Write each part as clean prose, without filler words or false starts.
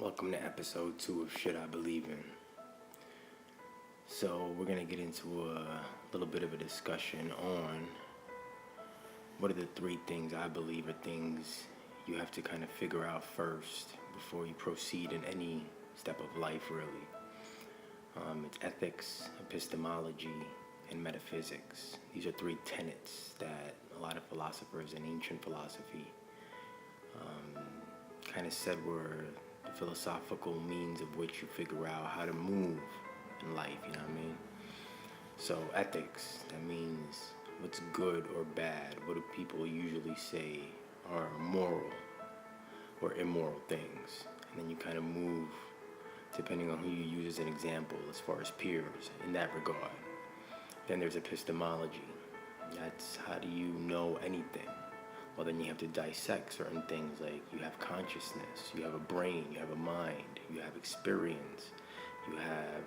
Welcome to episode 2 of Shit I Believe In. So we're going to get into a little bit of a discussion on what are the 3 things I believe are things you have to kind of figure out first before you proceed in any step of life, really. It's ethics, epistemology, and metaphysics. These are 3 tenets that a lot of philosophers in ancient philosophy kind of said were the philosophical means of which you figure out how to move in life, you know what I mean? So ethics, that means what's good or bad. What do people usually say are moral or immoral things? And then you kind of move depending on who you use as an example as far as peers in that regard. Then there's epistemology. That's how do you know anything? Well, then you have to dissect certain things, like you have consciousness, you have a brain, you have a mind, you have experience, you have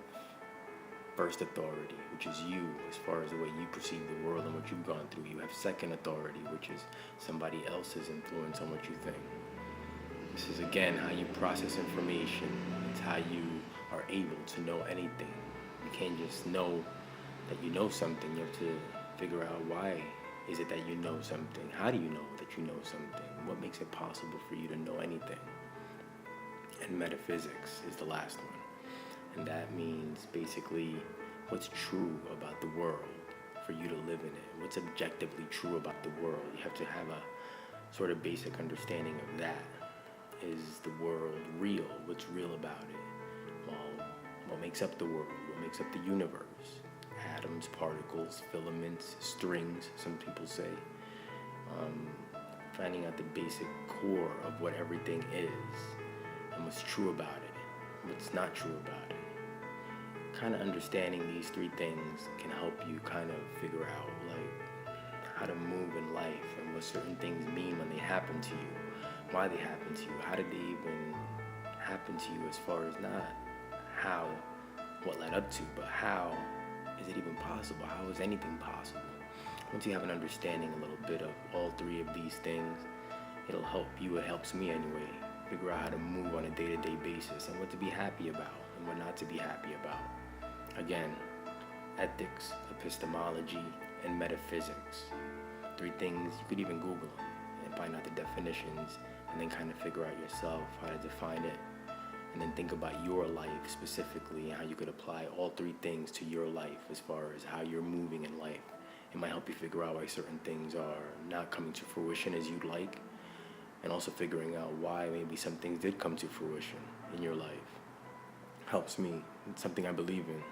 first authority, which is you as far as the way you perceive the world and what you've gone through. You have second authority, which is somebody else's influence on what you think. This is, again, how you process information. It's how you are able to know anything. You can't just know that you know something. You have to figure out why is it that you know something? How do you know that you know something? What makes it possible for you to know anything? And metaphysics is the last one. And that means basically what's true about the world for you to live in it. What's objectively true about the world. You have to have a sort of basic understanding of that. Is the world real? What's real about it? Well, what makes up the world? What makes up the universe? Atoms, particles, filaments, strings, some people say. Finding out the basic core of what everything is and what's true about it, what's not true about it. Kind of understanding these 3 things can help you kind of figure out like how to move in life and what certain things mean when they happen to you, why they happen to you, how did they even happen to you, as far as not how, what led up to, but how is it even possible? How is anything possible? Once you have an understanding a little bit of all 3 of these things, it'll help you, it helps me anyway, figure out how to move on a day-to-day basis and what to be happy about and what not to be happy about. Again, ethics, epistemology, and metaphysics. 3 things, you could even Google them and find out the definitions and then kind of figure out yourself how to define it. And then think about your life specifically and how you could apply all 3 things to your life as far as how you're moving in life. It might help you figure out why certain things are not coming to fruition as you'd like, and also figuring out why maybe some things did come to fruition in your life. Helps me. It's something I believe in.